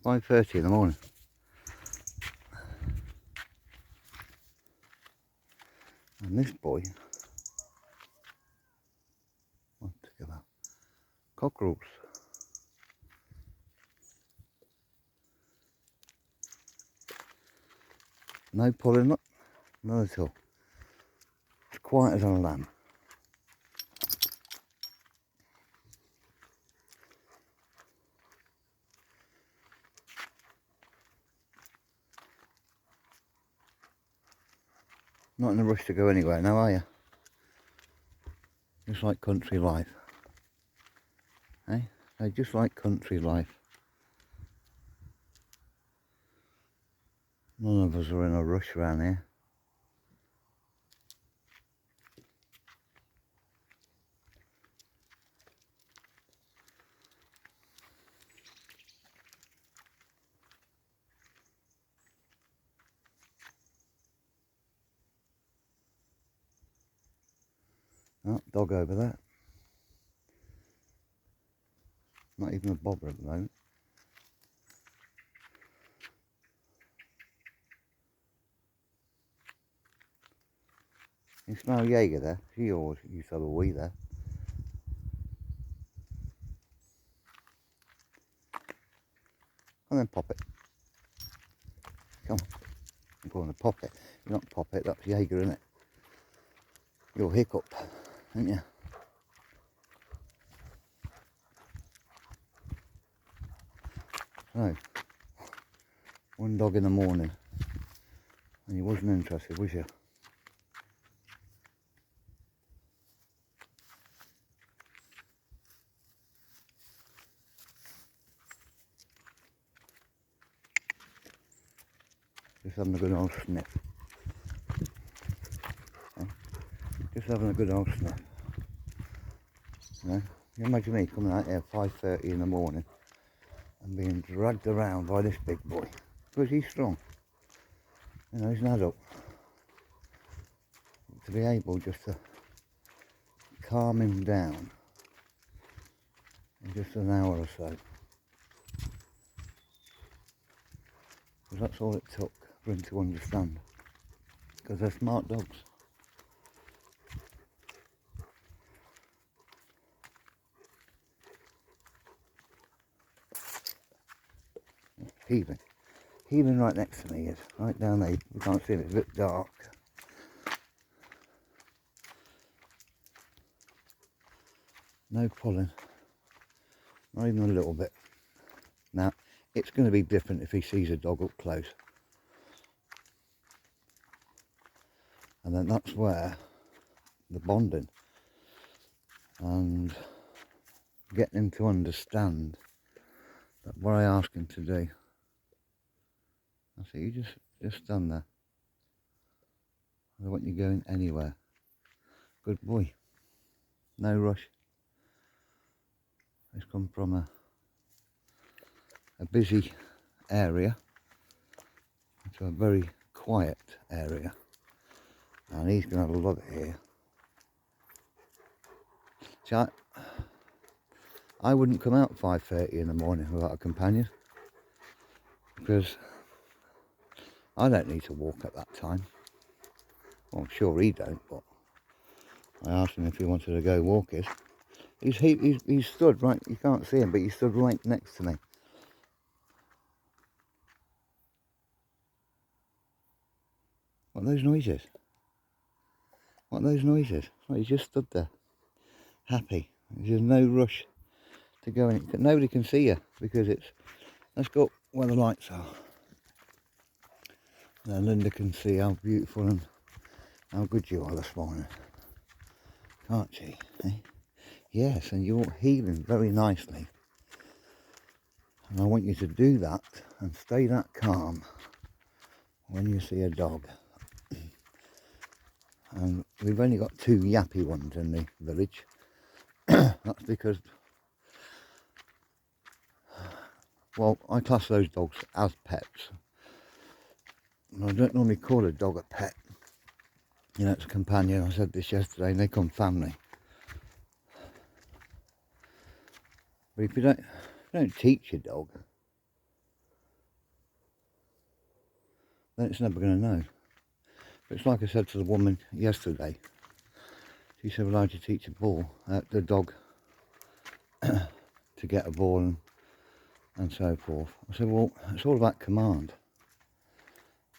5:30 in the morning. And this boy wants to go out. Cockerels. No pulling up, none at all. It's quiet as a lamb. Not in a rush to go anywhere now, are you? Just like country life. Eh? They're just like country life. None of us are in a rush around here. Oh, dog over there. Not even a bobber at the moment. You smell Jaeger there? She always used to have a wee there. And then pop it. Come on. I'm going to pop it. You're not pop it, that's Jaeger, isn't it? You're Hiccup, aren't you? So, one dog in the morning. And you wasn't interested, was you? Just having a good old sniff. Okay? Just having a good old sniff. You know? You imagine me coming out here at 5:30 in the morning and being dragged around by this big boy. Because he's strong. You know, he's an adult. To be able just to calm him down in just an hour or so. Because that's all it took for him to understand. Because they're smart dogs. Heaving. Heaving right next to me is right down there. You can't see it, it's a bit dark. No pulling. Not even a little bit. Now, it's going to be different if he sees a dog up close. And then that's where the bonding and getting him to understand that what I ask him to do. I say, you just stand there. I don't want you going anywhere. Good boy. No rush. He's come from a busy area to a very quiet area. And he's going to have a love it here. See, I wouldn't come out 5:30 in the morning without a companion. Because I don't need to walk at that time. Well, I'm sure he don't, but I asked him if he wanted to go walking. He's stood right, you can't see him, but he stood right next to me. What are those noises? What are those noises? Well, he's just stood there, happy. There's no rush to go in. Nobody can see you because let's go up where the lights are. Now Linda can see how beautiful and how good you are this morning. Can't she? Eh? Yes, and you're healing very nicely. And I want you to do that and stay that calm when you see a dog. And we've only got 2 yappy ones in the village. That's because, well, I class those dogs as pets. And I don't normally call a dog a pet. You know, it's a companion. I said this yesterday, and they come family. But if you don't teach your dog then it's never going to know. But it's like I said to the woman yesterday. She said, well, how'd you teach the dog to get a ball and so forth? I said, well, it's all about command.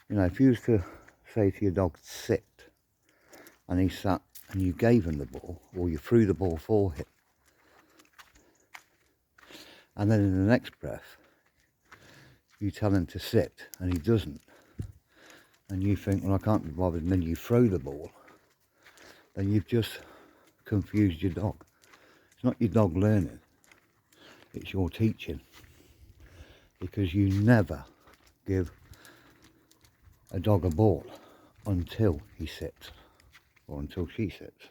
You know, if you was to say to your dog, sit, and he sat and you gave him the ball, or you threw the ball for him, and then in the next breath, you tell him to sit and he doesn't, and you think, well, I can't be bothered, and then you throw the ball, then you've just confused your dog. It's not your dog learning, it's your teaching, because you never give a dog a ball until he sits or until she sits.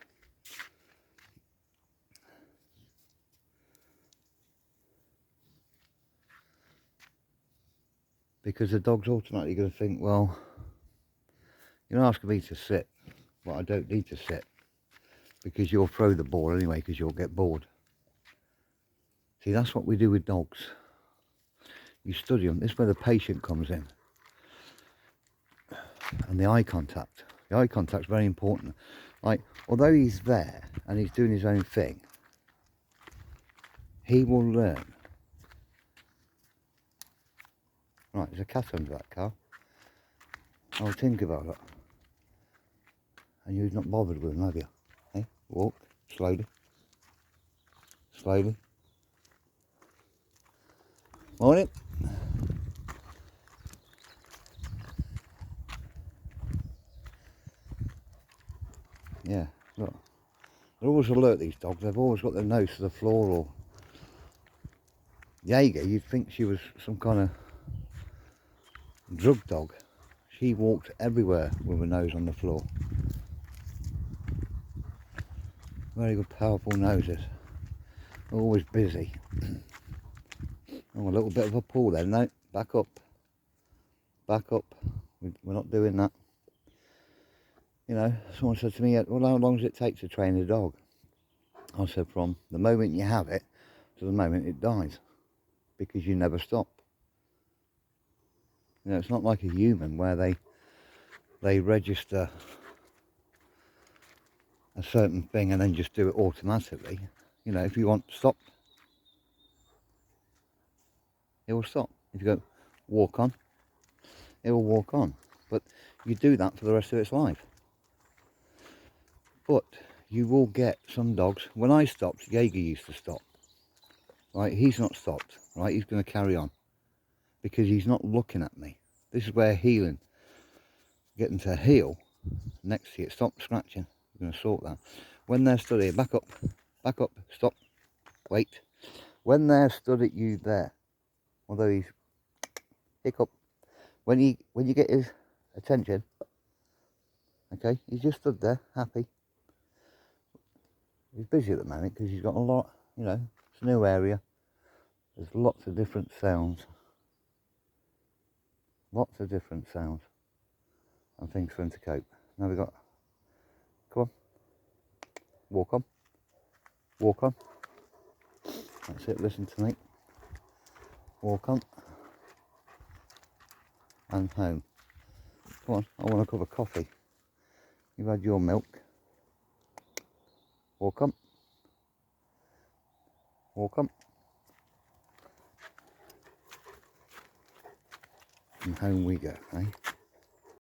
Because the dog's automatically going to think, well, you're asking me to sit, well, I don't need to sit, because you'll throw the ball anyway, because you'll get bored. See, that's what we do with dogs. You study them. This is where the patient comes in. And the eye contact. The eye contact's very important. Like, although he's there and he's doing his own thing, he will learn. Right, there's a cat under that car. I'll think about it. And you've not bothered with him, have you? Hey, walk, slowly. Slowly. Morning. Yeah, look. They're always alert, these dogs. They've always got their nose to the floor. Or Jaeger, you'd think she was some kind of drug dog. She walked everywhere with her nose on the floor. Very good, powerful noses. Always busy. Oh, a little bit of a pull then. No, back up. Back up. We're not doing that. You know, someone said to me, well, how long does it take to train a dog? I said, from the moment you have it to the moment it dies. Because you never stop. You know, it's not like a human where they register a certain thing and then just do it automatically. You know, if you want to stop, it will stop. If you go walk on, it will walk on. But you do that for the rest of its life. But you will get some dogs. When I stopped, Jaeger used to stop. Right, he's not stopped. Right, he's going to carry on because he's not looking at me. This is where healing, getting to heel next to it. Stop scratching. We're going to sort that. When they're stood here, back up, stop, wait. When they're stood at you there, although he's hiccup, when you get his attention, okay, he's just stood there, happy. He's busy at the moment because he's got a lot, you know, it's a new area. There's lots of different sounds. Lots of different sounds and things for him to cope. Now we've got, come on, walk on, walk on. That's it, listen to me. Walk on and home. Come on, I want a cup of coffee. You've had your milk. Walk on. Walk on. And home we go, eh?